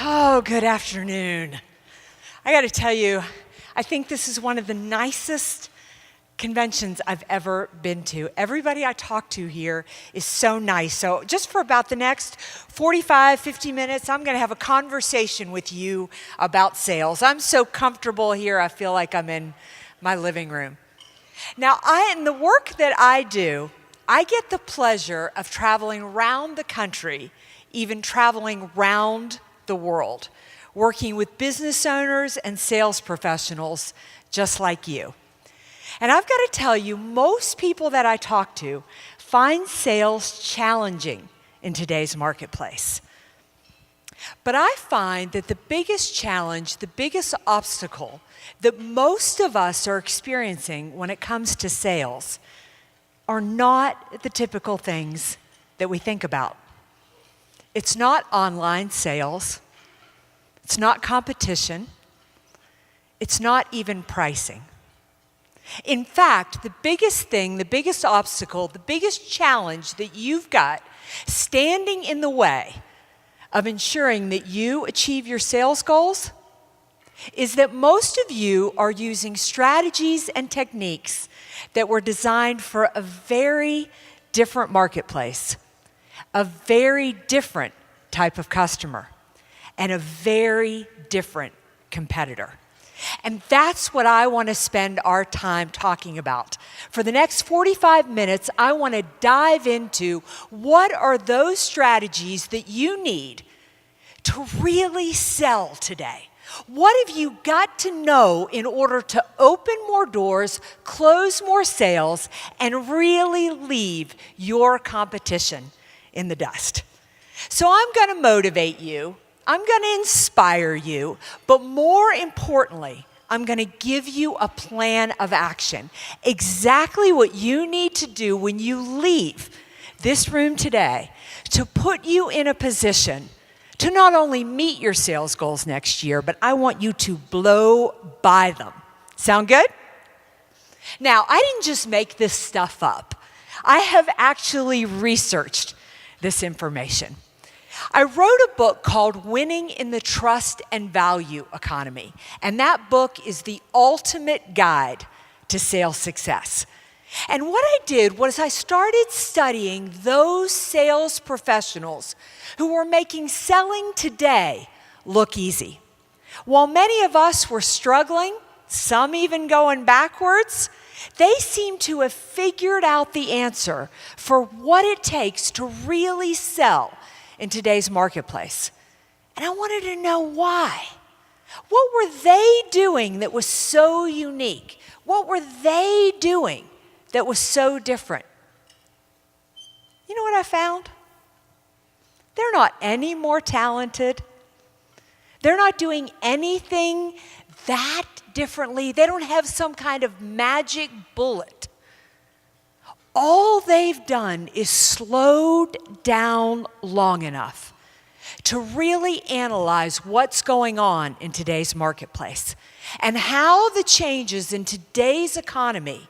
Oh, good afternoon. I got to tell you, I think this is one of the nicest conventions I've ever been to. Everybody I talk to here is so nice. So just for about the next 45, 50 minutes, I'm going to have a conversation with you about sales. I'm so comfortable here, I feel like I'm in my living room. Now, in the work that I do, I get the pleasure of traveling around the country, even traveling around the world, working with business owners and sales professionals just like you. And I've got to tell you, most people that I talk to find sales challenging in today's marketplace. But I find that the biggest challenge, the biggest obstacle that most of us are experiencing when it comes to sales are not the typical things that we think about. It's not online sales. It's not competition. It's not even pricing. In fact, the biggest thing, the biggest obstacle, the biggest challenge that you've got standing in the way of ensuring that you achieve your sales goals is that most of you are using strategies and techniques that were designed for a very different marketplace, a very different type of customer, and a very different competitor. And that's what I want to spend our time talking about. For the next 45 minutes, I want to dive into what are those strategies that you need to really sell today. What have you got to know in order to open more doors, close more sales, and really leave your competition in the dust? So I'm going to motivate you. I'm going to inspire you, but more importantly, I'm going to give you a plan of action. Exactly what you need to do when you leave this room today to put you in a position to not only meet your sales goals next year, but I want you to blow by them. Sound good? Now, I didn't just make this stuff up. I have actually researched this information. I wrote a book called Winning in the Trust and Value Economy, and that book is the ultimate guide to sales success. And what I did was I started studying those sales professionals who were making selling today look easy. While many of us were struggling, some even going backwards, they seem to have figured out the answer for what it takes to really sell in today's marketplace. And I wanted to know why. What were they doing that was so unique? What were they doing that was so different? You know what I found? They're not any more talented. They're not doing anything that differently. They don't have some kind of magic bullet. All they've done is slowed down long enough to really analyze what's going on in today's marketplace and how the changes in today's economy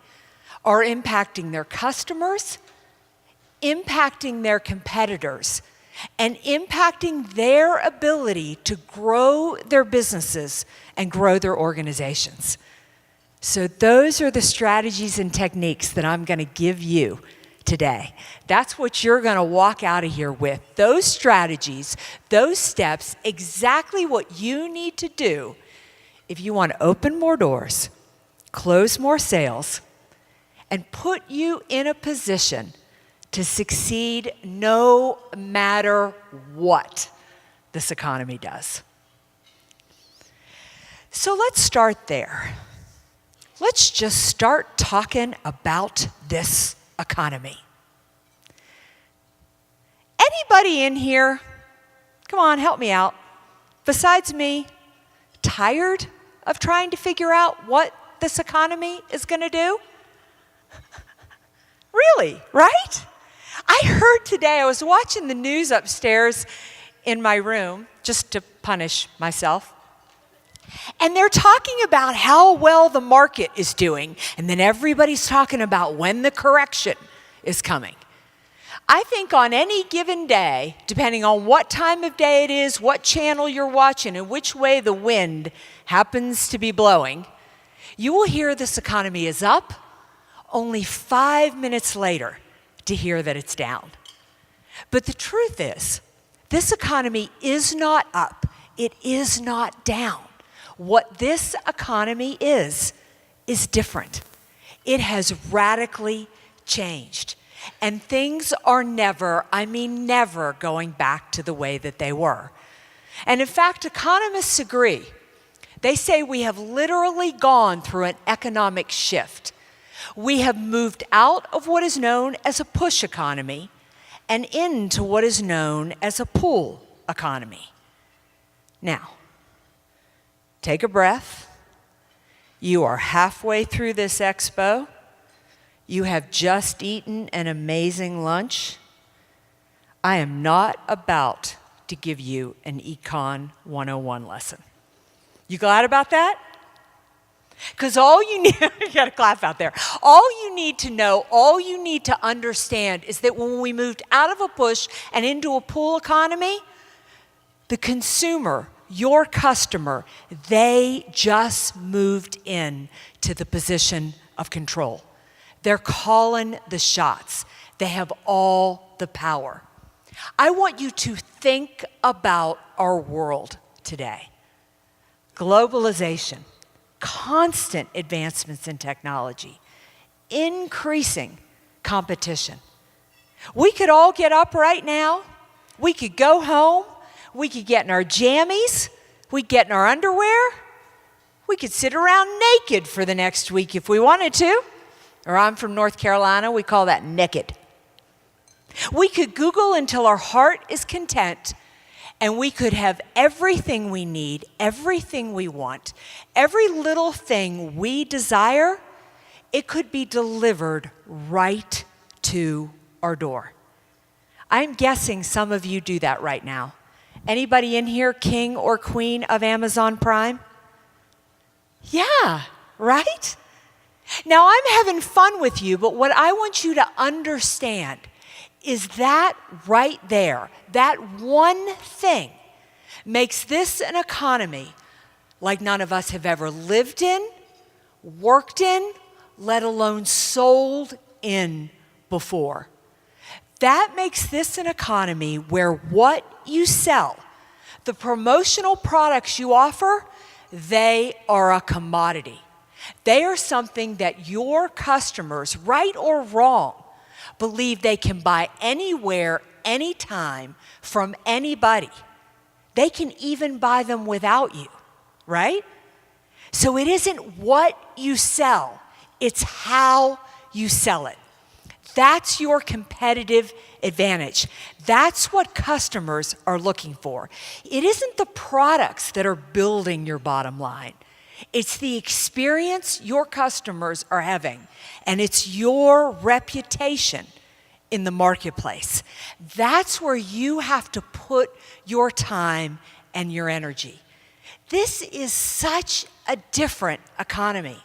are impacting their customers, impacting their competitors, and impacting their ability to grow their businesses and grow their organizations. So those are the strategies and techniques that I'm going to give you today. That's what you're going to walk out of here with. Those strategies, those steps, exactly what you need to do if you want to open more doors, close more sales, and put you in a position to succeed no matter what this economy does. So let's start there. Let's just start talking about this economy. Anybody in here, come on, help me out, besides me, tired of trying to figure out what this economy is going to do? Really, right? I heard today, I was watching the news upstairs in my room, just to punish myself, and they're talking about how well the market is doing, and then everybody's talking about when the correction is coming. I think on any given day, depending on what time of day it is, what channel you're watching, and which way the wind happens to be blowing, you will hear this economy is up, only 5 minutes later to hear that it's down. But the truth is, this economy is not up, it is not down. What this economy is different. It has radically changed. And things are never, I mean never, going back to the way that they were. And in fact, economists agree. They say we have literally gone through an economic shift. We have moved out of what is known as a push economy and into what is known as a pull economy. Now, take a breath. You are halfway through this expo. You have just eaten an amazing lunch. I am not about to give you an Econ 101 lesson. You glad about that? Because all you need, you got a clap out there. All you need to know, all you need to understand is that when we moved out of a push and into a pull economy, the consumer, your customer, they just moved in to the position of control. They're calling the shots. They have all the power. I want you to think about our world today. Globalization, constant advancements in technology, increasing competition. We could all get up right now. We could go home. We could get in our jammies. We could get in our underwear. We could sit around naked for the next week if we wanted to. Or I'm from North Carolina, we call that naked. We could Google until our heart is content, and we could have everything we need, everything we want, every little thing we desire, it could be delivered right to our door. I'm guessing some of you do that right now. Anybody in here king or queen of Amazon Prime? Yeah, right? Now, I'm having fun with you, but what I want you to understand is that right there, that one thing makes this an economy like none of us have ever lived in, worked in, let alone sold in before. That makes this an economy where what you sell, the promotional products you offer, they are a commodity. They are something that your customers, right or wrong, believe they can buy anywhere, anytime, from anybody. They can even buy them without you, right? So it isn't what you sell, it's how you sell it. That's your competitive advantage. That's what customers are looking for. It isn't the products that are building your bottom line. It's the experience your customers are having, and it's your reputation in the marketplace. That's where you have to put your time and your energy. This is such a different economy.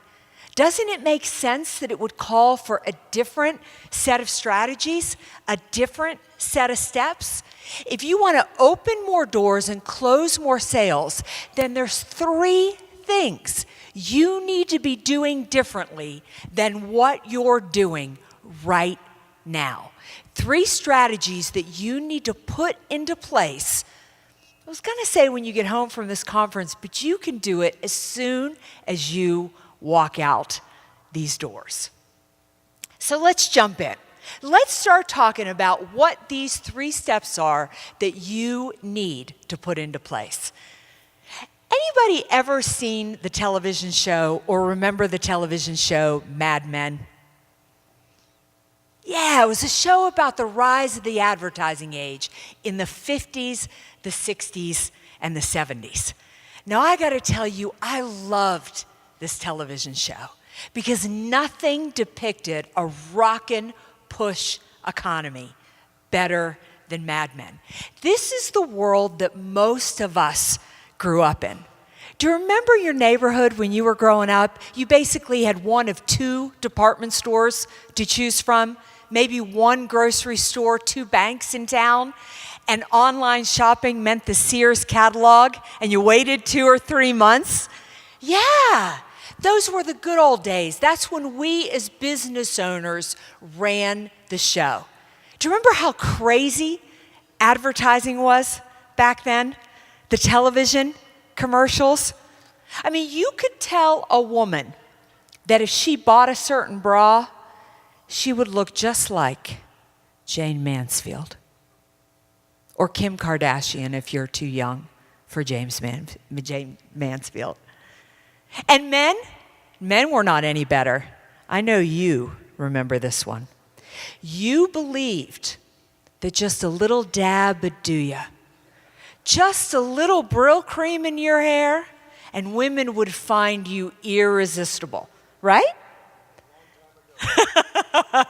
Doesn't it make sense that it would call for a different set of strategies, a different set of steps? If you want to open more doors and close more sales, then there's 3 things you need to be doing differently than what you're doing right now. 3 strategies that you need to put into place. I was going to say when you get home from this conference, but you can do it as soon as you walk out these doors. So let's jump in. Let's start talking about what these 3 steps are that you need to put into place. Anybody ever seen the television show or remember the television show Mad Men? Yeah, it was a show about the rise of the advertising age in the 50s, the 60s, and the 70s. Now, I got to tell you, I loved this television show because nothing depicted a rockin' push economy better than Mad Men. This is the world that most of us grew up in. Do you remember your neighborhood when you were growing up? You basically had one of 2 department stores to choose from, maybe one grocery store, 2 banks in town, and online shopping meant the Sears catalog, and you waited 2 or 3 months? Yeah, those were the good old days. That's when we as business owners ran the show. Do you remember how crazy advertising was back then? The television commercials? I mean, you could tell a woman that if she bought a certain bra, she would look just like Jane Mansfield. Or Kim Kardashian if you're too young for Jane Mansfield. And men were not any better. I know you remember this one. You believed that just a little dab would do ya. Just a little Brill cream in your hair, and women would find you irresistible, right?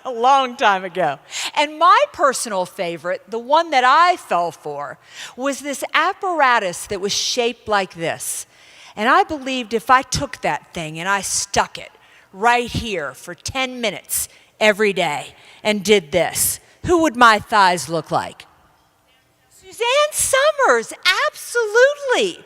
A long time ago. And my personal favorite, the one that I fell for, was this apparatus that was shaped like this. And I believed if I took that thing and I stuck it right here for 10 minutes every day and did this, who would my thighs look like? Suzanne Summers, absolutely.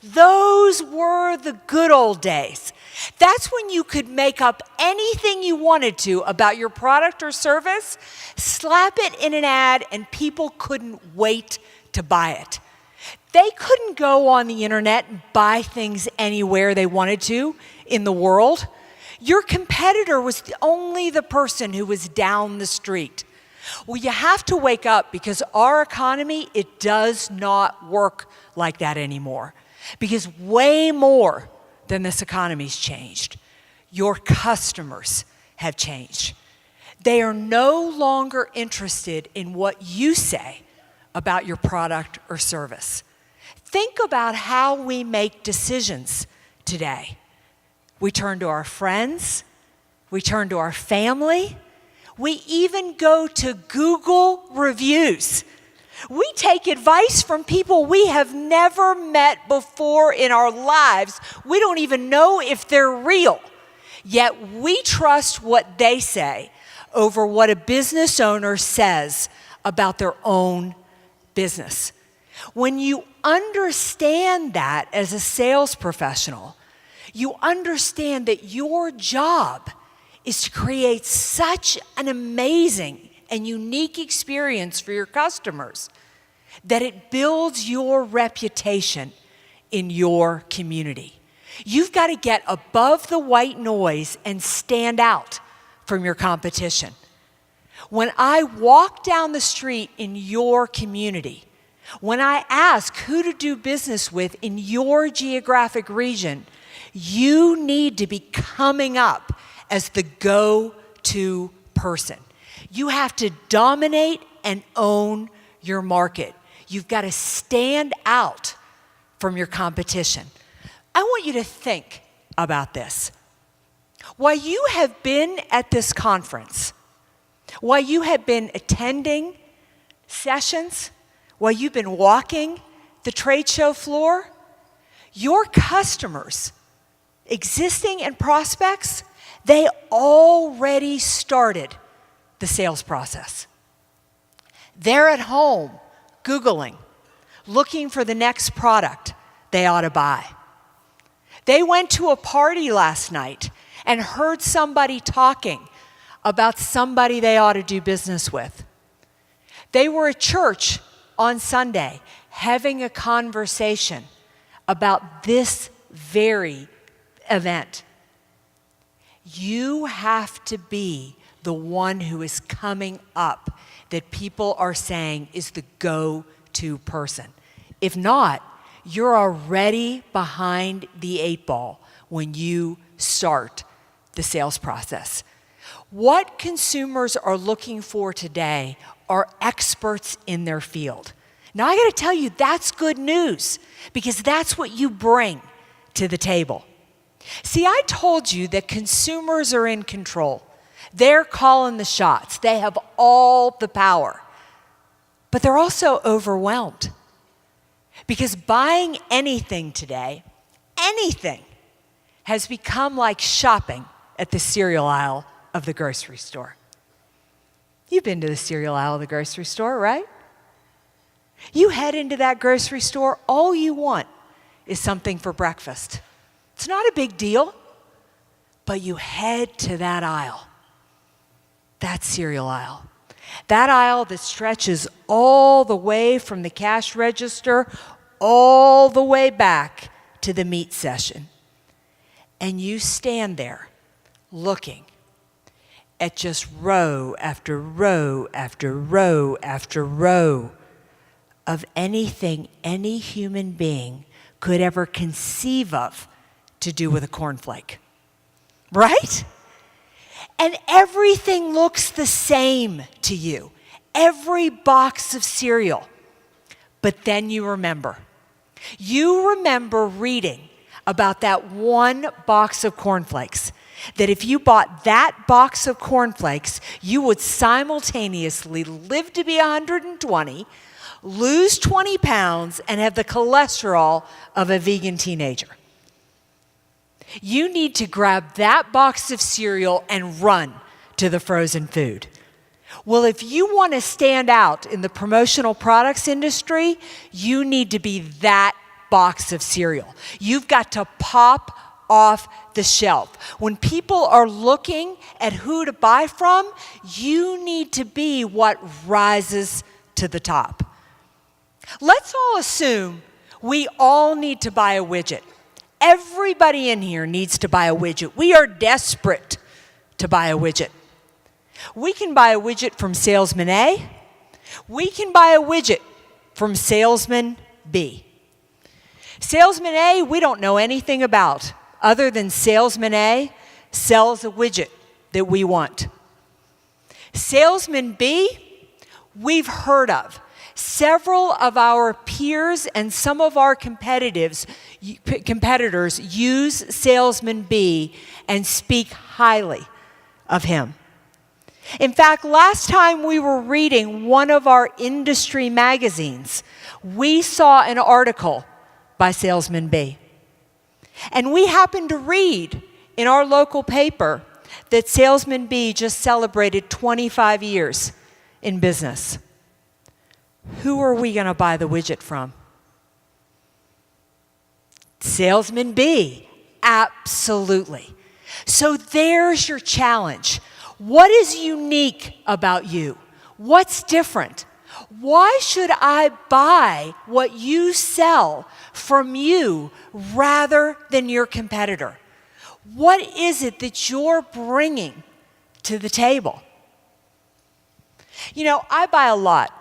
Those were the good old days. That's when you could make up anything you wanted to about your product or service, slap it in an ad, and people couldn't wait to buy it. They couldn't go on the internet and buy things anywhere they wanted to in the world. Your competitor was only the person who was down the street. Well, you have to wake up because our economy, it does not work like that anymore. Because way more than this economy's changed. Your customers have changed. They are no longer interested in what you say about your product or service. Think about how we make decisions today. We turn to our friends, we turn to our family, we even go to Google reviews. We take advice from people we have never met before in our lives. We don't even know if they're real. Yet we trust what they say over what a business owner says about their own business. When you understand that as a sales professional, you understand that your job is to create such an amazing and unique experience for your customers that it builds your reputation in your community. You've got to get above the white noise and stand out from your competition. When I walk down the street in your community, when I ask who to do business with in your geographic region, you need to be coming up as the go-to person. You have to dominate and own your market. You've got to stand out from your competition. I want you to think about this. While you have been at this conference, while you have been attending sessions, while you've been walking the trade show floor, your customers, existing and prospects, they already started the sales process. They're at home Googling, looking for the next product they ought to buy. They went to a party last night and heard somebody talking about somebody they ought to do business with. They were at church on Sunday having a conversation about this very event. You have to be the one who is coming up that people are saying is the go-to person. If not, you're already behind the 8 ball when you start the sales process. What consumers are looking for today are experts in their field. Now, I got to tell you, that's good news because that's what you bring to the table. See, I told you that consumers are in control. They're calling the shots. They have all the power. But they're also overwhelmed because buying anything today, anything, has become like shopping at the cereal aisle of the grocery store. You've been to the cereal aisle of the grocery store, right? You head into that grocery store, all you want is something for breakfast. It's not a big deal, but you head to that aisle, that cereal aisle. That aisle that stretches all the way from the cash register all the way back to the meat section. And you stand there looking at just row after row after row after row of anything any human being could ever conceive of to do with a cornflake. Right? And everything looks the same to you. Every box of cereal. But then you remember. You remember reading about that one box of cornflakes. That if you bought that box of cornflakes, you would simultaneously live to be 120, lose 20 pounds, and have the cholesterol of a vegan teenager. You need to grab that box of cereal and run to the frozen food. Well, if you want to stand out in the promotional products industry, you need to be that box of cereal. You've got to pop off the shelf. When people are looking at who to buy from, you need to be what rises to the top. Let's all assume we all need to buy a widget. Everybody in here needs to buy a widget. We are desperate to buy a widget. We can buy a widget from salesman A. We can buy a widget from salesman B. Salesman A, we don't know anything about, other than salesman A sells a widget that we want. Salesman B, we've heard of. Several of our peers and some of our competitors use Salesman B and speak highly of him. In fact, last time we were reading one of our industry magazines, we saw an article by Salesman B. And we happened to read in our local paper that Salesman B just celebrated 25 years in business. Who are we going to buy the widget from? Salesman B, absolutely. So there's your challenge. What is unique about you? What's different? Why should I buy what you sell from you rather than your competitor? What is it that you're bringing to the table? You know, I buy a lot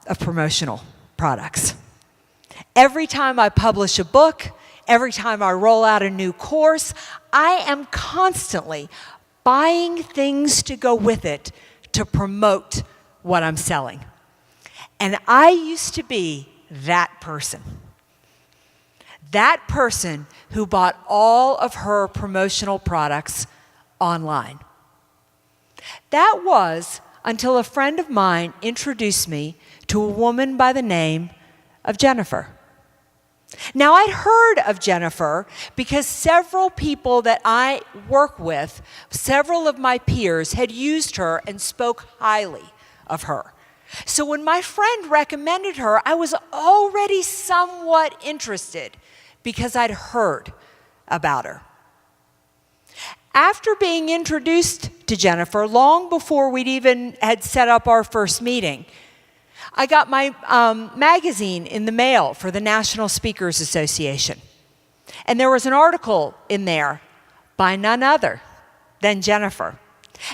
of promotional products. Every time I publish a book, every time I roll out a new course, I am constantly buying things to go with it to promote what I'm selling. And I used to be that person. That person who bought all of her promotional products online. That was until a friend of mine introduced me to a woman by the name of Jennifer. Now, I'd heard of Jennifer because several people that I work with, several of my peers, had used her and spoke highly of her. So when my friend recommended her, I was already somewhat interested because I'd heard about her. After being introduced to Jennifer, long before we'd even had set up our first meeting, I got my magazine in the mail for the National Speakers Association. And there was an article in there by none other than Jennifer.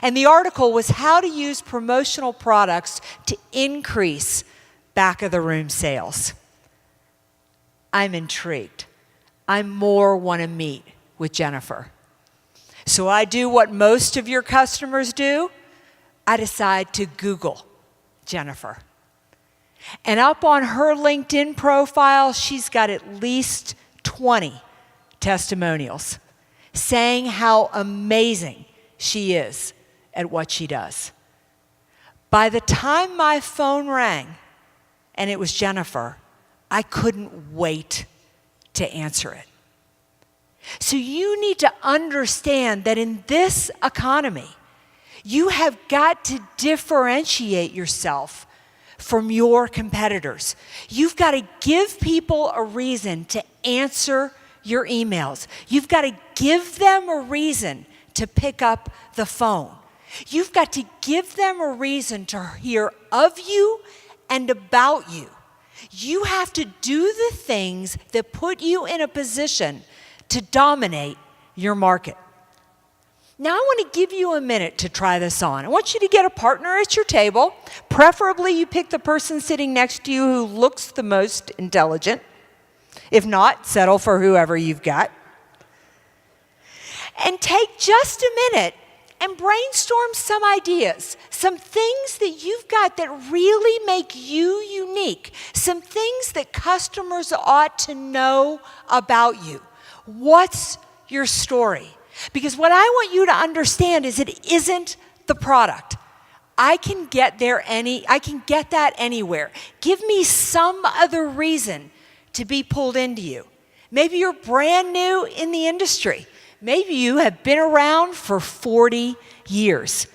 And the article was how to use promotional products to increase back of the room sales. I'm intrigued. I more want to meet with Jennifer. So I do what most of your customers do. I decide to Google Jennifer. And up on her LinkedIn profile, she's got at least 20 testimonials saying how amazing she is at what she does. By the time my phone rang and it was Jennifer, I couldn't wait to answer it. So you need to understand that in this economy, You have got to differentiate yourself from your competitors. You've got to give people a reason to answer your emails. You've got to give them a reason to pick up the phone. You've got to give them a reason to hear of you and about you. You have to do the things that put you in a position to dominate your market. Now, I want to give you a minute to try this on. I want you to get a partner at your table. Preferably, you pick the person sitting next to you who looks the most intelligent. If not, settle for whoever you've got. And take just a minute and brainstorm some ideas, some things that you've got that really make you unique, some things that customers ought to know about you. What's your story? Because what I want you to understand is it isn't the product. I can get that anywhere. Give me some other reason to be pulled into you. Maybe you're brand new in the industry. Maybe you have been around for 40 years.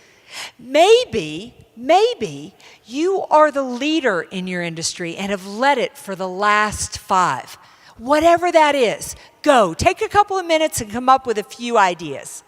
Maybe you are the leader in your industry and have led it for the last 5. Whatever that is, go. Take a couple of minutes and come up with a few ideas.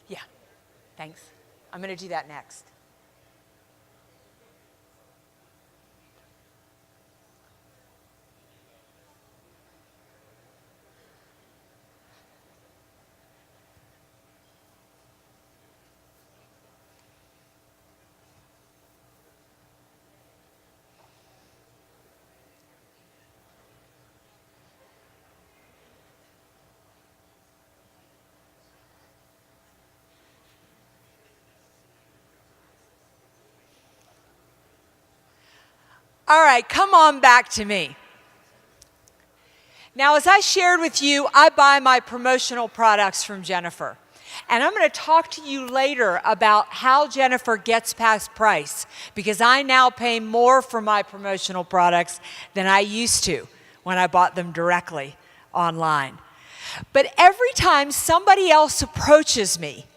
Yeah, thanks. I'm going to do that next. All right, come on back to me. Now, as I shared with you, I buy my promotional products from Jennifer. And I'm going to talk to you later about how Jennifer gets past price, because I now pay more for my promotional products than I used to when I bought them directly online. But every time somebody else approaches me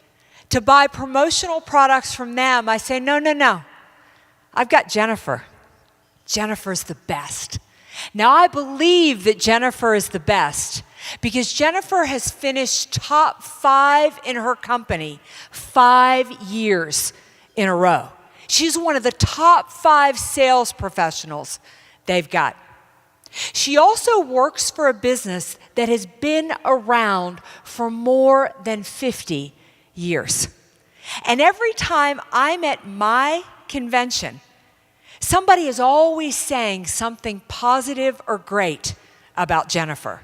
to buy promotional products from them, I say, no. I've got Jennifer. Jennifer's the best. Now, I believe that Jennifer is the best because Jennifer has finished top 5 in her company 5 years in a row. She's one of the top 5 sales professionals they've got. She also works for a business that has been around for more than 50 years. And every time I'm at my convention, somebody is always saying something positive or great about Jennifer.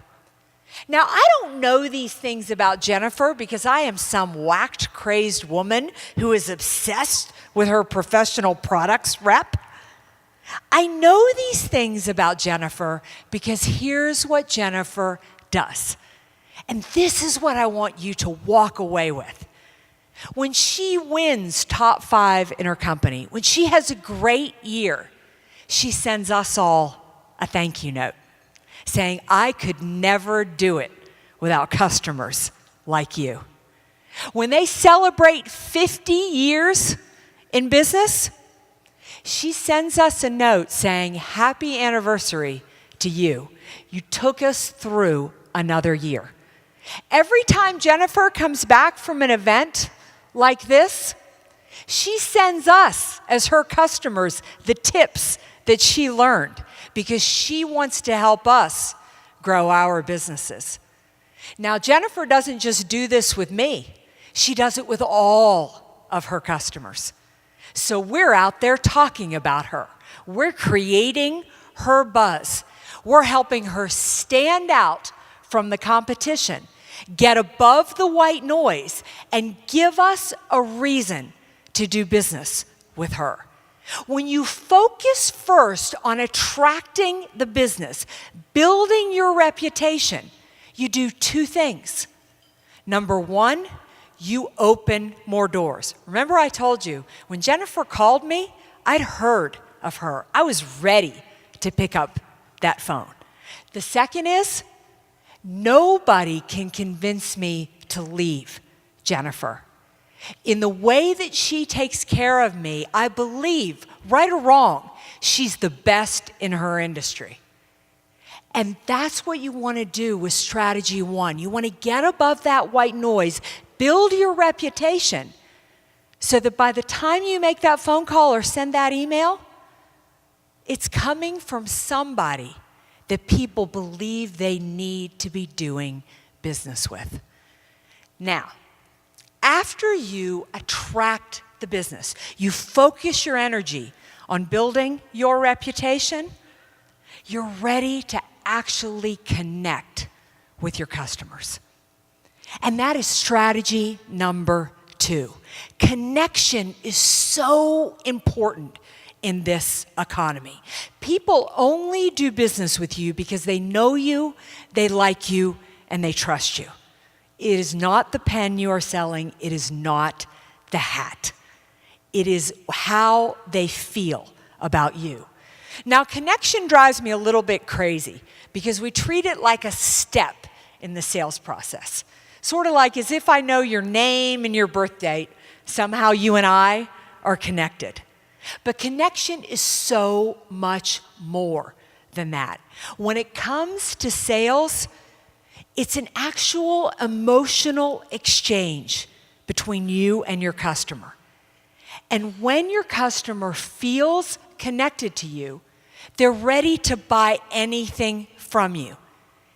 Now, I don't know these things about Jennifer because I am some whacked, crazed woman who is obsessed with her professional products rep. I know these things about Jennifer because here's what Jennifer does. And this is what I want you to walk away with. When she wins top 5 in her company, when she has a great year, she sends us all a thank you note saying, I could never do it without customers like you. When they celebrate 50 years in business, she sends us a note saying, happy anniversary to you. You took us through another year. Every time Jennifer comes back from an event like this, she sends us, as her customers, the tips that she learned because she wants to help us grow our businesses. Now, Jennifer doesn't just do this with me. She does it with all of her customers. So we're out there talking about her. We're creating her buzz. We're helping her stand out from the competition, get above the white noise, and give us a reason to do business with her. When you focus first on attracting the business, building your reputation, you do two things. Number one, you open more doors. Remember I told you, when Jennifer called me, I'd heard of her. I was ready to pick up that phone. The second is, nobody can convince me to leave Jennifer. In the way that she takes care of me, I believe, right or wrong, she's the best in her industry. And that's what you want to do with strategy one. You want to get above that white noise, build your reputation, so that by the time you make that phone call or send that email, it's coming from somebody that people believe they need to be doing business with. Now, after you attract the business, you focus your energy on building your reputation, you're ready to actually connect with your customers. And that is strategy number 2. Connection is so important in this economy. People only do business with you because they know you, they like you, and they trust you. It is not the pen you are selling. It is not the hat. It is how they feel about you. Now, connection drives me a little bit crazy because we treat it like a step in the sales process. Sort of like as if I know your name and your birth date, somehow you and I are connected. But connection is so much more than that. When it comes to sales, it's an actual emotional exchange between you and your customer. And when your customer feels connected to you, they're ready to buy anything from you.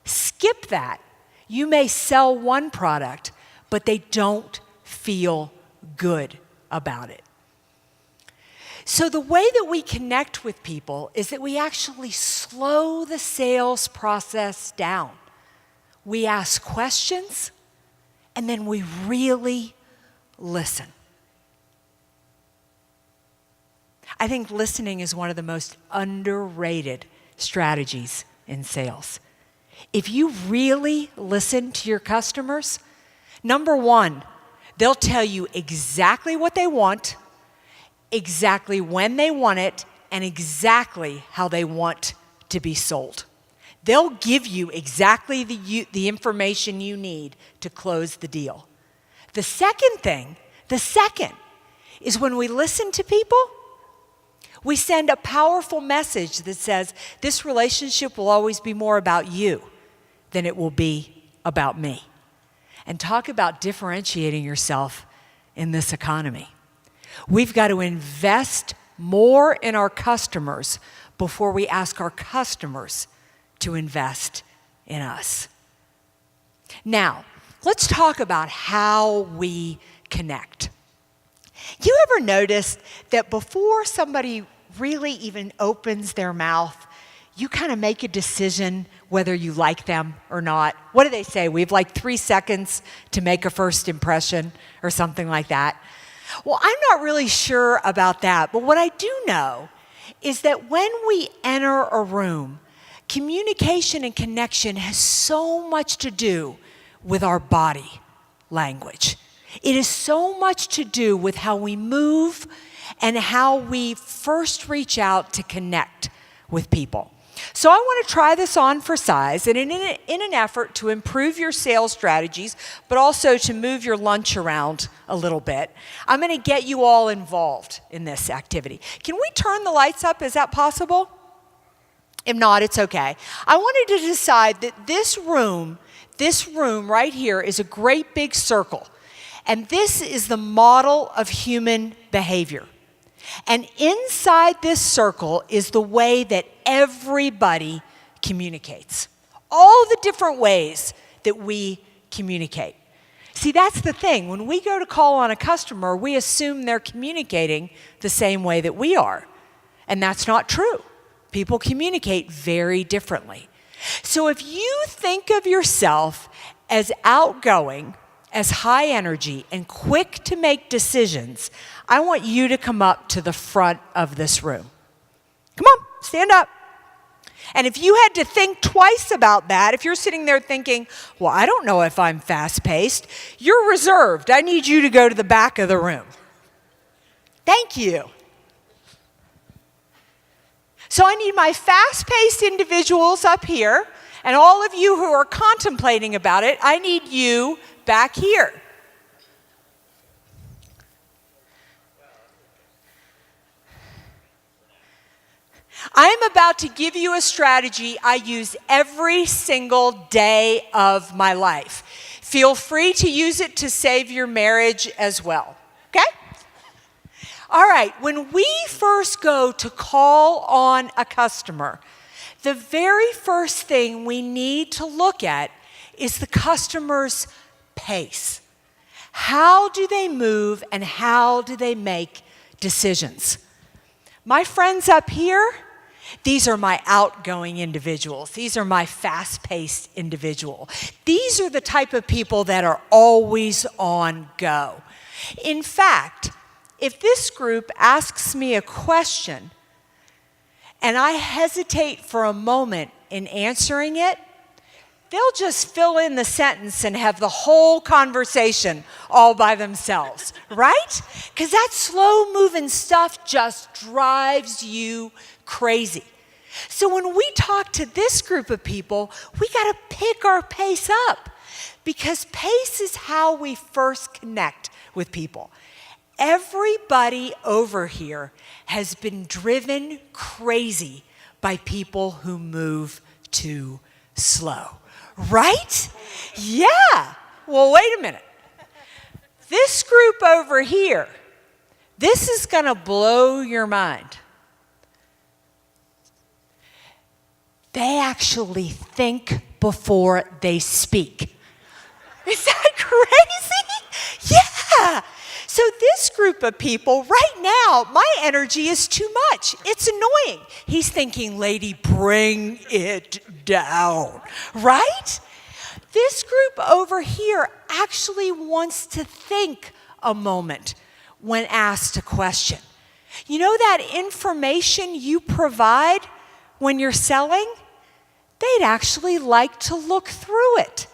Skip that. You may sell one product, but they don't feel good about it. So the way that we connect with people is that we actually slow the sales process down. We ask questions, and then we really listen. I think listening is one of the most underrated strategies in sales. If you really listen to your customers, number one, they'll tell you exactly what they want, exactly when they want it, and exactly how they want to be sold. They'll give you exactly the information you need to close the deal. The second is when we listen to people, we send a powerful message that says, this relationship will always be more about you than it will be about me. And talk about differentiating yourself in this economy. We've got to invest more in our customers before we ask our customers to invest in us. Now, let's talk about how we connect. You ever noticed that before somebody really even opens their mouth, you kind of make a decision whether you like them or not? What do they say? We have like 3 seconds to make a first impression or something like that. Well, I'm not really sure about that, but what I do know is that when we enter a room, communication and connection has so much to do with our body language. It is so much to do with how we move and how we first reach out to connect with people. So I want to try this on for size and in an effort to improve your sales strategies, but also to move your lunch around a little bit. I'm going to get you all involved in this activity. Can we turn the lights up? Is that possible? If not, it's okay. I wanted to decide that this room right here is a great big circle. And this is the model of human behavior. And inside this circle is the way that everybody communicates. All the different ways that we communicate. See, that's the thing. When we go to call on a customer, we assume they're communicating the same way that we are. And that's not true. People communicate very differently. So if you think of yourself as outgoing, as high energy, and quick to make decisions, I want you to come up to the front of this room. Come on, stand up. And if you had to think twice about that, if you're sitting there thinking, well, I don't know if I'm fast-paced, you're reserved. I need you to go to the back of the room. Thank you. So I need my fast-paced individuals up here, and all of you who are contemplating about it, I need you back here. I'm about to give you a strategy I use every single day of my life. Feel free to use it to save your marriage as well, okay? All right, when we first go to call on a customer, the very first thing we need to look at is the customer's pace. How do they move and how do they make decisions? My friends up here, these are my outgoing individuals. These are my fast-paced individual. These are the type of people that are always on go. In fact, if this group asks me a question and I hesitate for a moment in answering it, they'll just fill in the sentence and have the whole conversation all by themselves, right? Because that slow-moving stuff just drives you crazy. So when we talk to this group of people, we got to pick our pace up because pace is how we first connect with people. Everybody over here has been driven crazy by people who move too slow. Right? Yeah. Well, wait a minute. This group over here, this is going to blow your mind. They actually think before they speak. Is that crazy? Yeah. So this group of people, right now, my energy is too much. It's annoying. He's thinking, lady, bring it down, right? This group over here actually wants to think a moment when asked a question. You know that information you provide when you're selling? They'd actually like to look through it.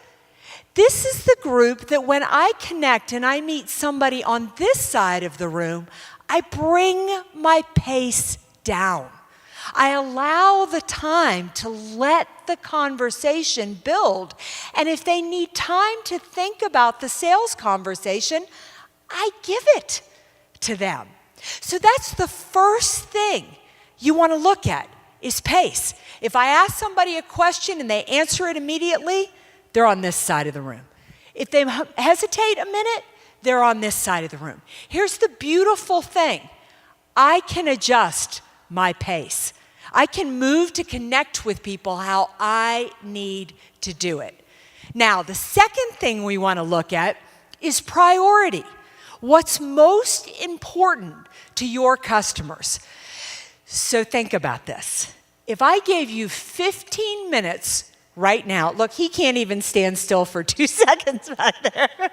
This is the group that when I connect and I meet somebody on this side of the room, I bring my pace down. I allow the time to let the conversation build. And if they need time to think about the sales conversation, I give it to them. So that's the first thing you want to look at is pace. If I ask somebody a question and they answer it immediately, they're on this side of the room. If they hesitate a minute, they're on this side of the room. Here's the beautiful thing. I can adjust my pace. I can move to connect with people how I need to do it. Now, the second thing we want to look at is priority. What's most important to your customers? So think about this. If I gave you 15 minutes right now, look, he can't even stand still for 2 seconds back there.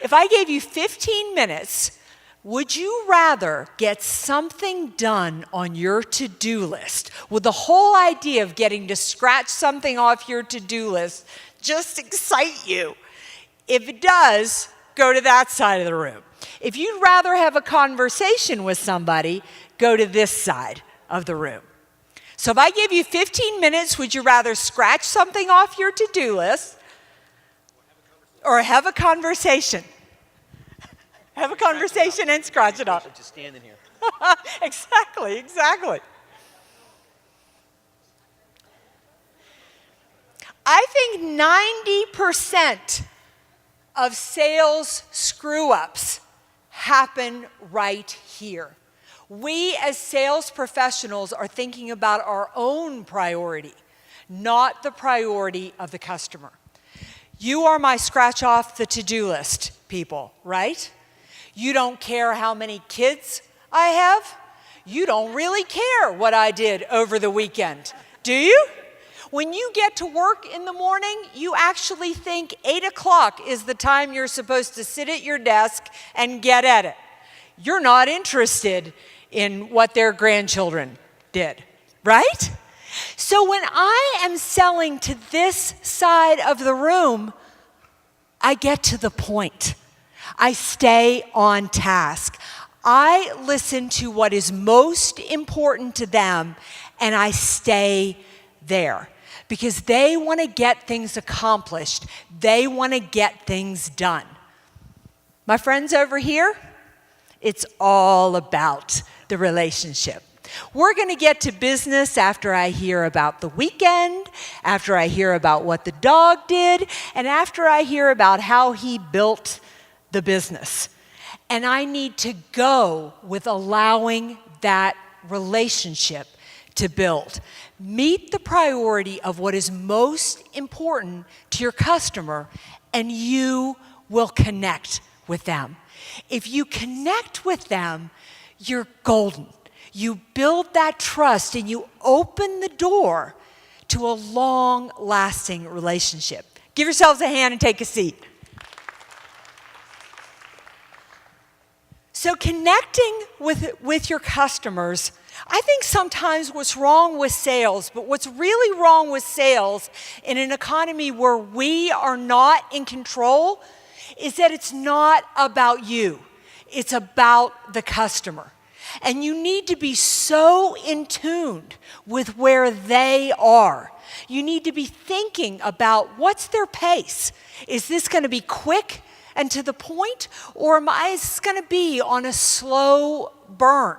If I gave you 15 minutes, would you rather get something done on your to-do list? Would the whole idea of getting to scratch something off your to-do list just excite you? If it does, go to that side of the room. If you'd rather have a conversation with somebody, go to this side of the room. So if I gave you 15 minutes, would you rather scratch something off your to-do list or have a conversation? Have a conversation and scratch it off. Just stand in here. Exactly. I think 90% of sales screw-ups happen right here. We as sales professionals are thinking about our own priority, not the priority of the customer. You are my scratch off the to-do list people, right? You don't care how many kids I have. You don't really care what I did over the weekend, do you? When you get to work in the morning, you actually think 8 o'clock is the time you're supposed to sit at your desk and get at it. you're not interested in what their grandchildren did, right? So when I am selling to this side of the room, I get to the point. I stay on task. I listen to what is most important to them, and I stay there because they want to get things accomplished. They want to get things done. My friends over here, it's all about the relationship. We're going to get to business after I hear about the weekend, after I hear about what the dog did, and after I hear about how he built the business. And I need to go with allowing that relationship to build. Meet the priority of what is most important to your customer, and you will connect with them. If you connect with them, you're golden. You build that trust and you open the door to a long-lasting relationship. Give yourselves a hand and take a seat. So connecting with your customers, I think sometimes what's wrong with sales, but what's really wrong with sales in an economy where we are not in control, is that it's not about you. It's about the customer. And you need to be so in tune with where they are. You need to be thinking about what's their pace. Is this going to be quick and to the point, or is this going to be on a slow burn?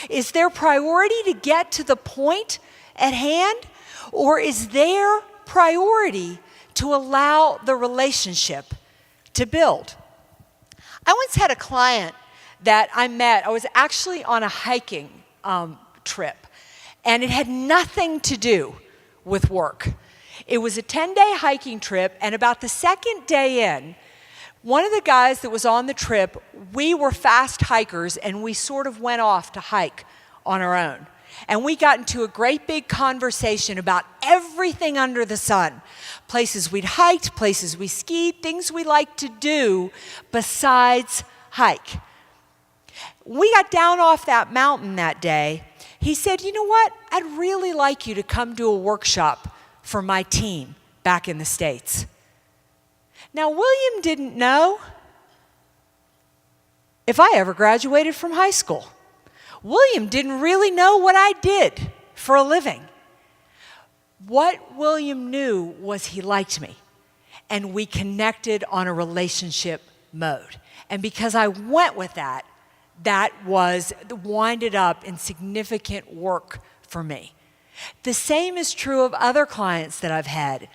Is their priority to get to the point at hand, or is their priority to allow the relationship to build? I once had a client that I met. I was actually on a hiking trip, and it had nothing to do with work. It was a 10-day hiking trip, and about the second day in, one of the guys that was on the trip, we were fast hikers, and we sort of went off to hike on our own. And we got into a great big conversation about everything under the sun. Places we'd hiked, places we skied, things we liked to do besides hike. We got down off that mountain that day. He said, you know what? I'd really like you to come do a workshop for my team back in the States. Now, William didn't know if I ever graduated from high school. William didn't really know what I did for a living. What William knew was he liked me, and we connected on a relationship mode. And because I went with that, that winded up in significant work for me. The same is true of other clients that I've had.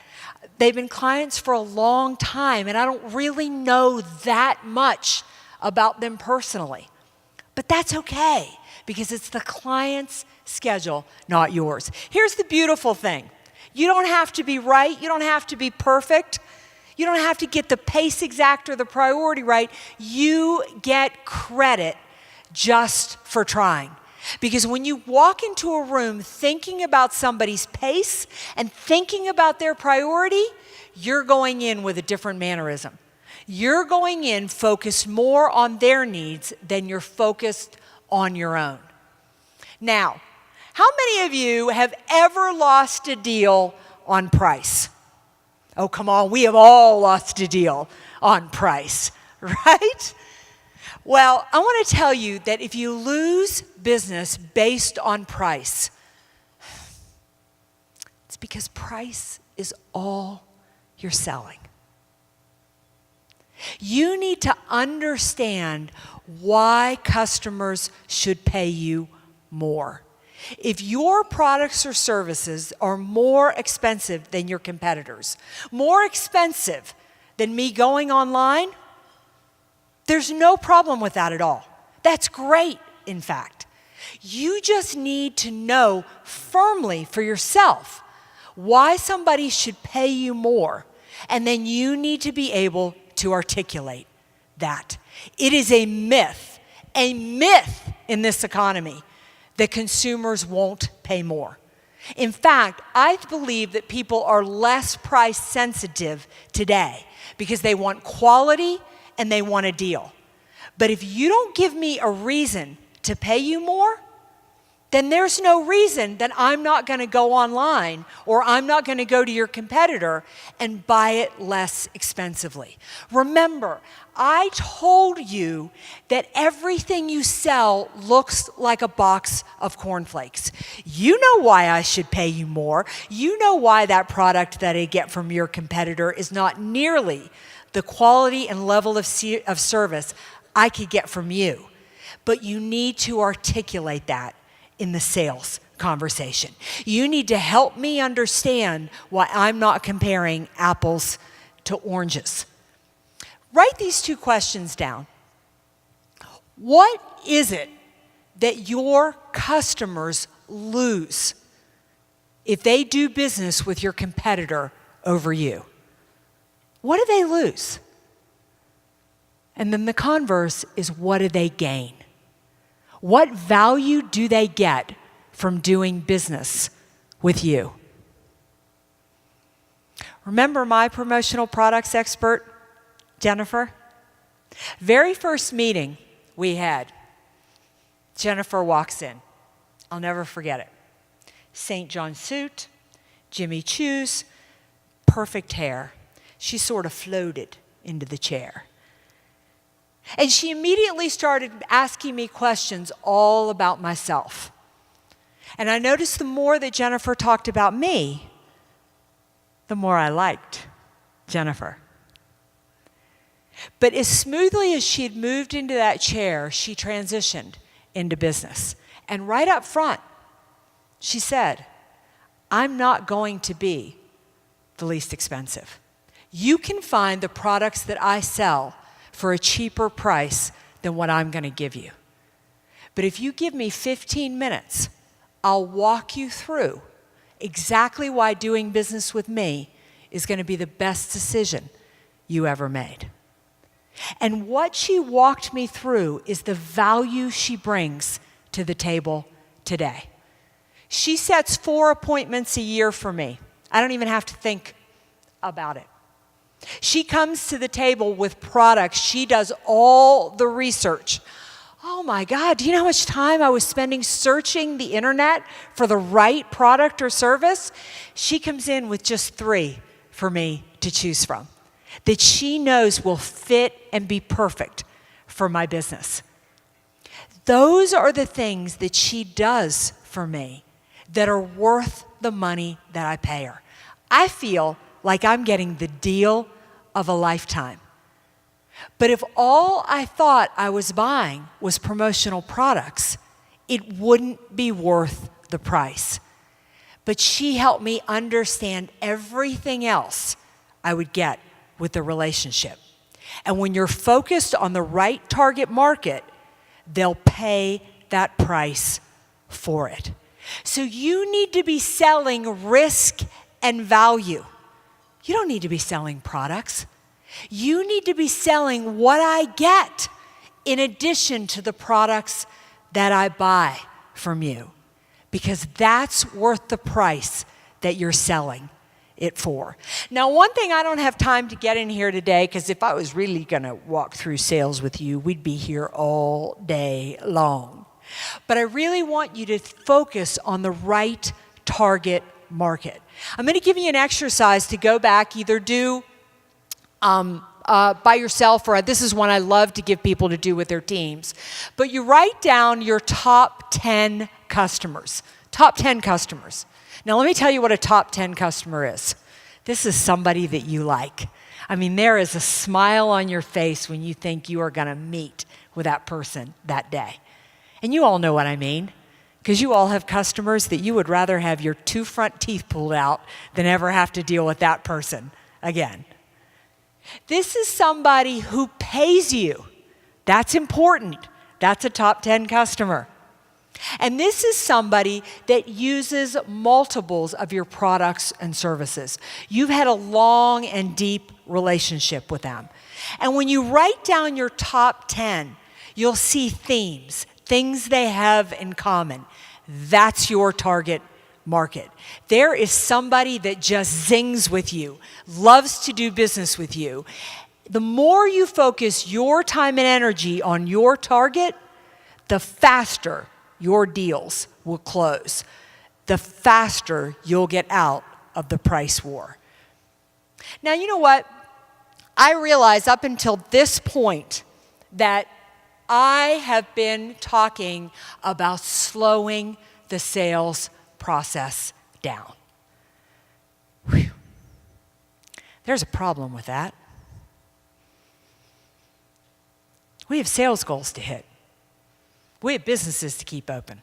They've been clients for a long time, and I don't really know that much about them personally. But that's okay, because it's the client's schedule, not yours. Here's the beautiful thing. You don't have to be right. You don't have to be perfect. You don't have to get the pace exact or the priority right. You get credit just for trying. Because when you walk into a room thinking about somebody's pace and thinking about their priority, you're going in with a different mannerism. You're going in focused more on their needs than you're focused on your own. Now, how many of you have ever lost a deal on price? Oh, come on, we have all lost a deal on price, right? Well, I want to tell you that if you lose business based on price, it's because price is all you're selling. You need to understand why customers should pay you more. If your products or services are more expensive than your competitors, more expensive than me going online, there's no problem with that at all. That's great, in fact. You just need to know firmly for yourself why somebody should pay you more, and then you need to be able to articulate that. It is a myth in this economy that consumers won't pay more. In fact, I believe that people are less price sensitive today because they want quality and they want a deal. But if you don't give me a reason to pay you more, then there's no reason that I'm not going to go online or I'm not going to go to your competitor and buy it less expensively. Remember, I told you that everything you sell looks like a box of cornflakes. You know why I should pay you more. You know why that product that I get from your competitor is not nearly the quality and level of service I could get from you. But you need to articulate that in the sales conversation. You need to help me understand why I'm not comparing apples to oranges. Write these two questions down. What is it that your customers lose if they do business with your competitor over you? What do they lose? And then the converse is, what do they gain? What value do they get from doing business with you? Remember my promotional products expert, Jennifer? Very first meeting we had, Jennifer walks in. I'll never forget it. St. John suit, Jimmy Choo's, perfect hair. She sort of floated into the chair. And she immediately started asking me questions all about myself. And I noticed the more that Jennifer talked about me, the more I liked Jennifer. But as smoothly as she had moved into that chair, she transitioned into business. And right up front, she said, I'm not going to be the least expensive. You can find the products that I sell for a cheaper price than what I'm going to give you. But if you give me 15 minutes, I'll walk you through exactly why doing business with me is going to be the best decision you ever made. And what she walked me through is the value she brings to the table today. She sets 4 appointments a year for me. I don't even have to think about it. She comes to the table with products. She does all the research. Oh my God, do you know how much time I was spending searching the internet for the right product or service? She comes in with just 3 for me to choose from that she knows will fit and be perfect for my business. Those are the things that she does for me that are worth the money that I pay her. I feel like I'm getting the deal of a lifetime. But if all I thought I was buying was promotional products, it wouldn't be worth the price. But she helped me understand everything else I would get with the relationship. And when you're focused on the right target market, they'll pay that price for it. So you need to be selling risk and value. You don't need to be selling products. You need to be selling what I get in addition to the products that I buy from you, because that's worth the price that you're selling it for. Now, one thing I don't have time to get in here today, because if I was really going to walk through sales with you, we'd be here all day long. But I really want you to focus on the right target market. I'm going to give you an exercise to go back, either do by yourself, or this is one I love to give people to do with their teams. But you write down your top 10 customers. Top 10 customers. Now let me tell you what a top 10 customer is. This is somebody that you like. I mean, there is a smile on your face when you think you are going to meet with that person that day. And you all know what I mean, because you all have customers that you would rather have your 2 front teeth pulled out than ever have to deal with that person again. This is somebody who pays you. That's important. That's a top 10 customer. And this is somebody that uses multiples of your products and services. You've had a long and deep relationship with them. And when you write down your top 10, you'll see themes, things they have in common. That's your target market. There is somebody that just zings with you, loves to do business with you, The more you focus your time and energy on your target, the faster your deals will close, the faster you'll get out of the price war. Now, you know what? I realize up until this point that I have been talking about slowing the sales process down. Whew. There's a problem with that. We have sales goals to hit. We have businesses to keep open.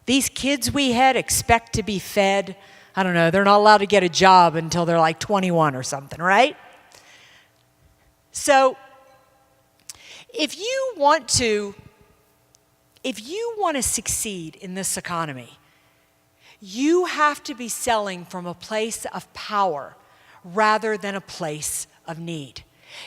These kids we had expect to be fed. I don't know, they're not allowed to get a job until they're like 21 or something, right? So if you want to succeed in this economy, you have to be selling from a place of power rather than a place of need.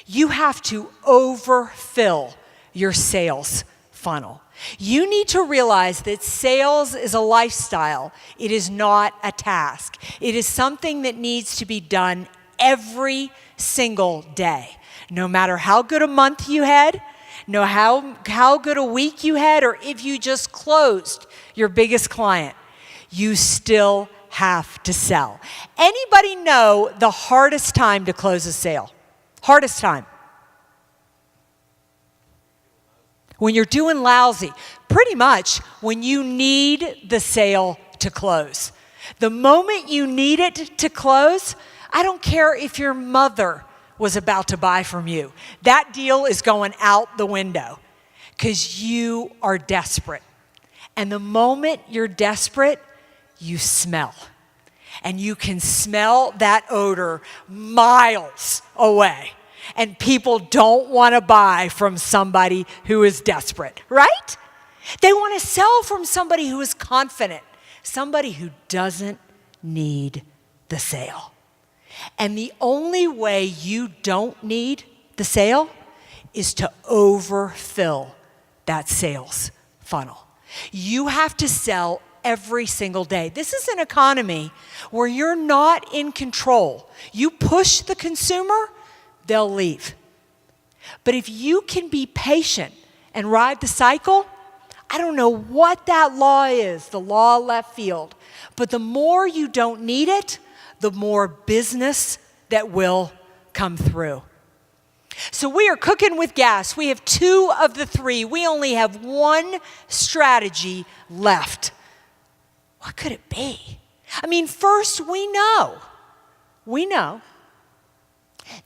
You have to overfill your sales funnel. You need to realize that sales is a lifestyle. It is not a task. It is something that needs to be done every single day. No matter how good a month you had, no how good a week you had, or if you just closed your biggest client, you still have to sell. Anybody know the hardest time to close a sale? Hardest time. When you're doing lousy, pretty much when you need the sale to close. The moment you need it to close, I don't care if your mother was about to buy from you. That deal is going out the window because you are desperate. And the moment you're desperate, you smell. And you can smell that odor miles away. And people don't want to buy from somebody who is desperate, right? They want to sell from somebody who is confident, somebody who doesn't need the sale. And the only way you don't need the sale is to overfill that sales funnel. You have to sell every single day. This is an economy where you're not in control. You push the consumer, they'll leave. But if you can be patient and ride the cycle, I don't know what that law is, the law of left field, but the more you don't need it, the more business that will come through. So we are cooking with gas. We have 2 of the 3. We only have 1 strategy left. What could it be? I mean, first we know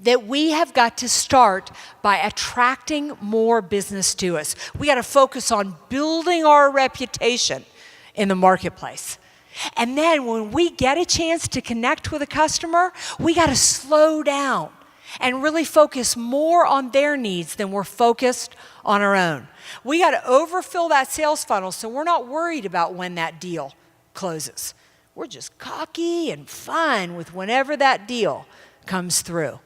that we have got to start by attracting more business to us. We got to focus on building our reputation in the marketplace. And then when we get a chance to connect with a customer, we got to slow down and really focus more on their needs than we're focused on our own. We got to overfill that sales funnel so we're not worried about when that deal closes. We're just cocky and fun with whenever that deal comes through.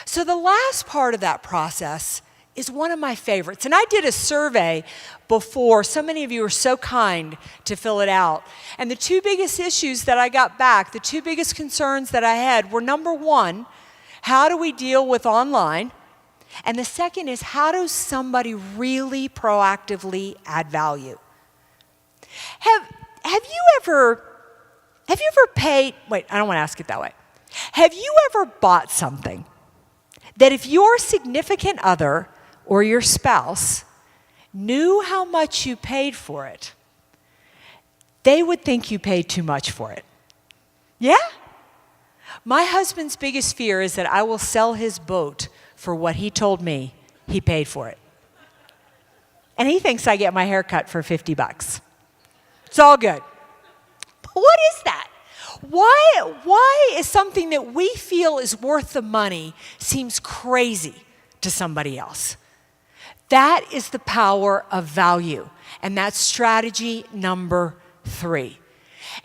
So the last part of that process is one of my favorites. And I did a survey before. So many of you were so kind to fill it out. And the 2 biggest issues that I got back, the 2 biggest concerns that I had were, number 1, how do we deal with online? And the second is, how does somebody really proactively add value? Have you ever paid, wait, I don't want to ask it that way. Have you ever bought something that if your significant other or your spouse knew how much you paid for it, they would think you paid too much for it? Yeah? My husband's biggest fear is that I will sell his boat for what he told me he paid for it. And he thinks I get my hair cut for $50. It's all good. But what is that? Why is something that we feel is worth the money seems crazy to somebody else? That is the power of value. And that's strategy number 3.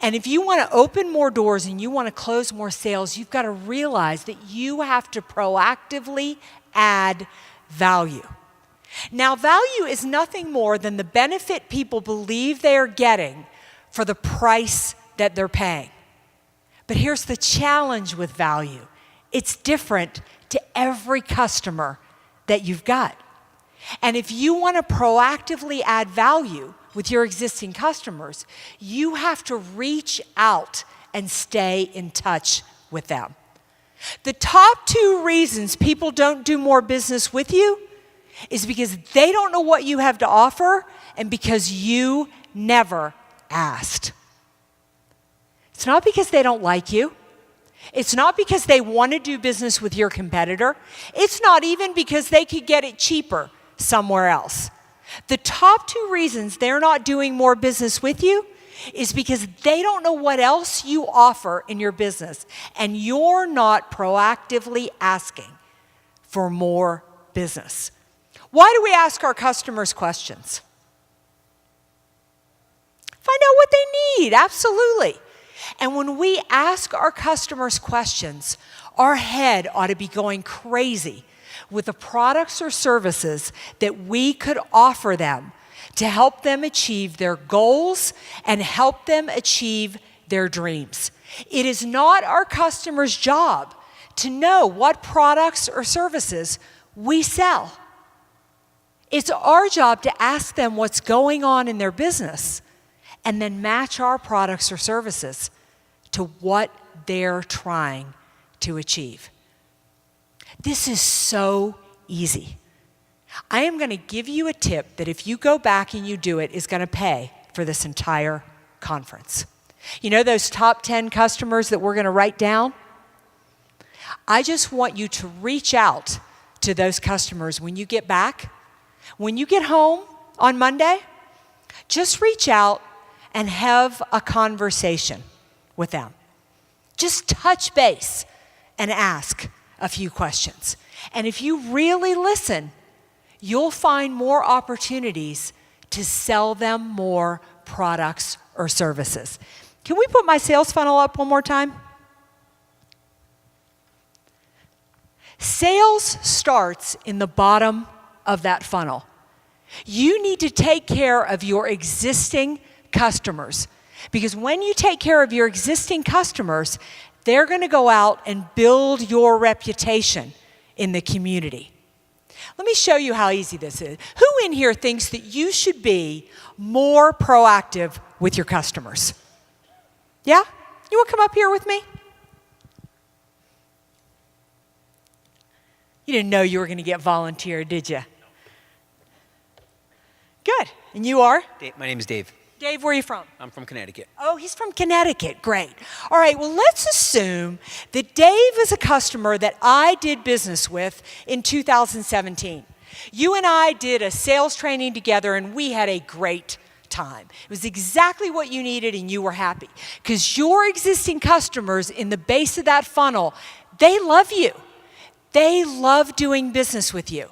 And if you want to open more doors and you want to close more sales, you've got to realize that you have to proactively add value. Now, value is nothing more than the benefit people believe they are getting for the price that they're paying. But here's the challenge with value. It's different to every customer that you've got. And if you want to proactively add value with your existing customers, you have to reach out and stay in touch with them. The top 2 reasons people don't do more business with you is because they don't know what you have to offer and because you never asked. It's not because they don't like you. It's not because they want to do business with your competitor. It's not even because they could get it cheaper somewhere else. The top 2 reasons they're not doing more business with you is because they don't know what else you offer in your business, and you're not proactively asking for more business. Why do we ask our customers questions? Find out what they need, absolutely. And when we ask our customers questions, our head ought to be going crazy with the products or services that we could offer them to help them achieve their goals and help them achieve their dreams. It is not our customers' job to know what products or services we sell. It's our job to ask them what's going on in their business and then match our products or services to what they're trying to achieve. This is so easy. I am going to give you a tip that if you go back and you do it is going to pay for this entire conference. You know those top 10 customers that we're going to write down? I just want you to reach out to those customers when you get back. When you get home on Monday, just reach out and have a conversation with them. Just touch base and ask a few questions. And if you really listen, you'll find more opportunities to sell them more products or services. Can we put my sales funnel up one more time? Sales starts in the bottom of that funnel. You need to take care of your existing customers, because when you take care of your existing customers, they're going to go out and build your reputation in the community. Let me show you how easy this is. Who in here thinks that you should be more proactive with your customers? Yeah? You want to come up here with me? You didn't know you were going to get volunteered, did you? Good. And you are? Dave, my name is Dave. Dave, where are you from? I'm from Connecticut. Oh, he's from Connecticut. Great. All right, well, let's assume that Dave is a customer that I did business with in 2017. You and I did a sales training together, and we had a great time. It was exactly what you needed, and you were happy. Because your existing customers in the base of that funnel, they love you. They love doing business with you.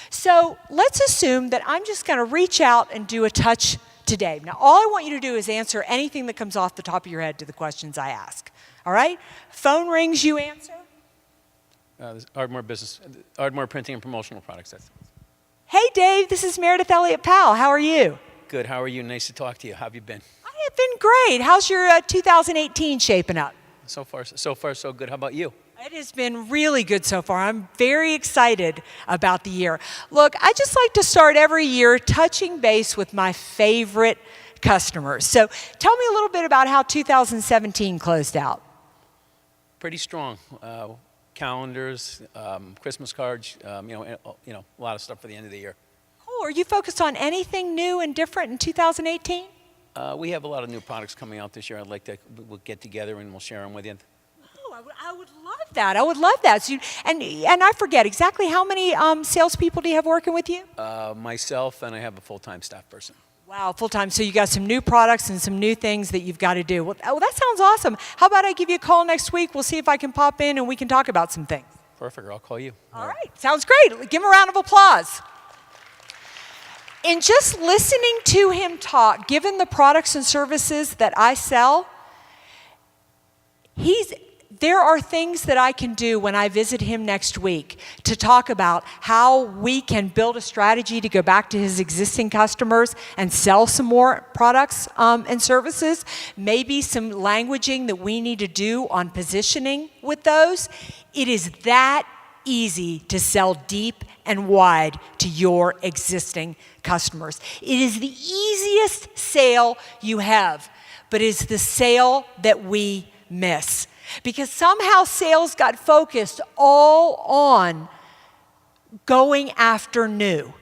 So let's assume that I'm just going to reach out and do a touch to Dave. Now, all I want you to do is answer anything that comes off the top of your head to the questions I ask. All right? Phone rings, you answer. Ardmore Business, Ardmore Printing and Promotional Products. Hey, Dave, this is Meridith Elliot Powell. How are you? Good. How are you? Nice to talk to you. How have you been? I have been great. How's your 2018 shaping up? So far, so good. How about you? It has been really good so far. I'm very excited about the year. Look, I just like to start every year touching base with my favorite customers. So tell me a little bit about how 2017 closed out. Pretty strong. Calendars, Christmas cards, a lot of stuff for the end of the year. Cool. Are you focused on anything new and different in 2018? We have a lot of new products coming out this year. I'd like to we'll get together and we'll share them with you. I would love that. I would love that. So and I forget, exactly how many salespeople do you have working with you? Myself, and I have a full-time staff person. Wow, full-time. So you got some new products and some new things that you've got to do. Well, that sounds awesome. How about I give you a call next week? We'll see if I can pop in and we can talk about some things. Perfect. I'll call you. All right. Sounds great. Give him a round of applause. In just listening to him talk, given the products and services that I sell, there are things that I can do when I visit him next week to talk about how we can build a strategy to go back to his existing customers and sell some more products and services, maybe some languaging that we need to do on positioning with those. It is that easy to sell deep and wide to your existing customers. It is the easiest sale you have, but it's the sale that we miss. Because somehow sales got focused all on going after new.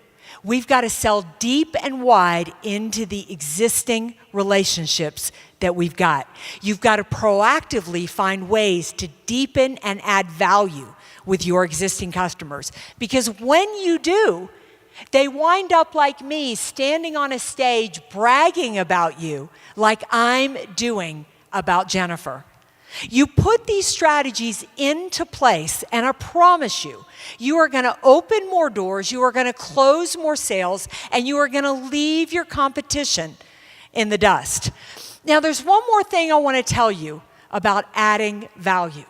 We've got to sell deep and wide into the existing relationships that we've got. You've got to proactively find ways to deepen and add value with your existing customers. Because when you do, they wind up like me, standing on a stage bragging about you like I'm doing about Jennifer. You put these strategies into place, and I promise you, you are going to open more doors, you are going to close more sales, and you are going to leave your competition in the dust. Now, there's one more thing I want to tell you about adding value,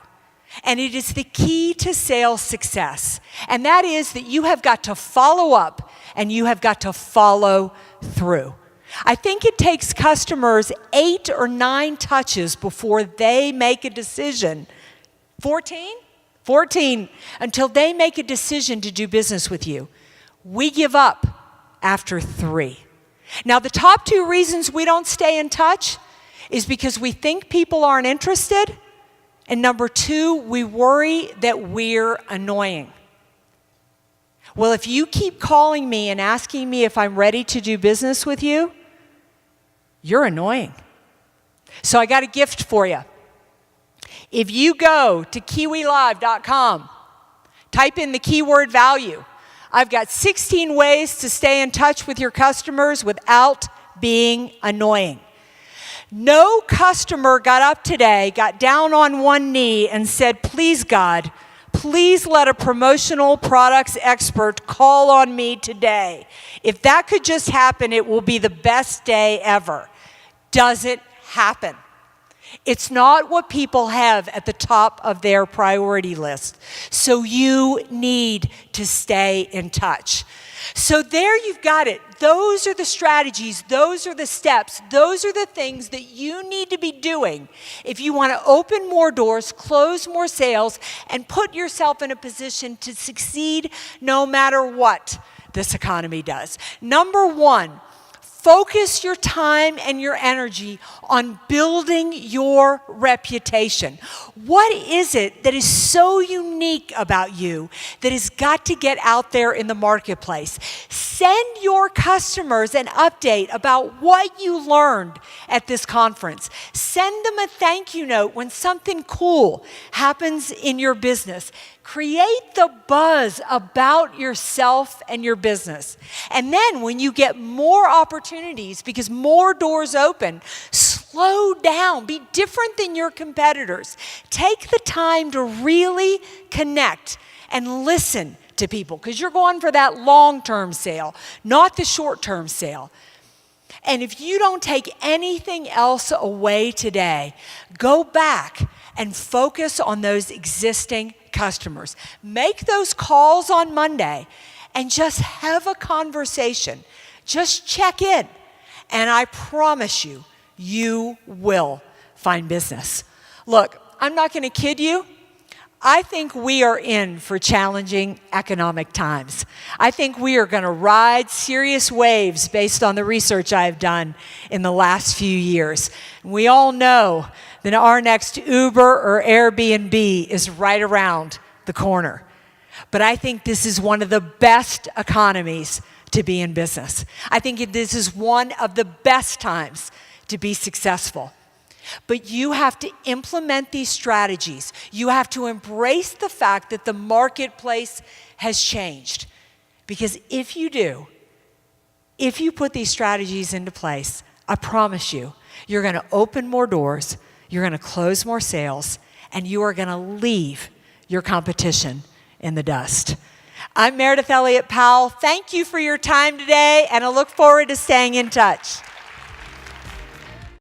and it is the key to sales success, and that is that you have got to follow up and you have got to follow through. I think it takes customers 8 or 9 touches before they make a decision. 14? 14, until they make a decision to do business with you. We give up after 3. Now, the top 2 reasons we don't stay in touch is because we think people aren't interested, and number 2, we worry that we're annoying. Well, if you keep calling me and asking me if I'm ready to do business with you, you're annoying. So I got a gift for you. If you go to kiwilive.com, type in the keyword value. I've got 16 ways to stay in touch with your customers without being annoying. No customer got up today, got down on one knee and said, "Please God, please let a promotional products expert call on me today. If that could just happen, it will be the best day ever." Doesn't happen. It's not what people have at the top of their priority list. So you need to stay in touch. So there you've got it. Those are the strategies, those are the steps, those are the things that you need to be doing if you want to open more doors, close more sales, and put yourself in a position to succeed no matter what this economy does. Number 1, focus your time and your energy on building your reputation. What is it that is so unique about you that has got to get out there in the marketplace? Send your customers an update about what you learned at this conference. Send them a thank you note when something cool happens in your business. Create the buzz about yourself and your business. And then when you get more opportunities, because more doors open, slow down. Be different than your competitors. Take the time to really connect and listen to people, because you're going for that long-term sale, not the short-term sale. And if you don't take anything else away today, go back and focus on those existing customers. Make those calls on Monday and just have a conversation. Just check in. And I promise you, you will find business. Look, I'm not going to kid you. I think we are in for challenging economic times. I think we are going to ride serious waves based on the research I've done in the last few years. We all know that our next Uber or Airbnb is right around the corner. But I think this is one of the best economies to be in business. I think this is one of the best times to be successful. But you have to implement these strategies. You have to embrace the fact that the marketplace has changed. Because if you do, if you put these strategies into place, I promise you, you're going to open more doors, you're going to close more sales, and you are going to leave your competition in the dust. I'm Meridith Elliot Powell. Thank you for your time today, and I look forward to staying in touch.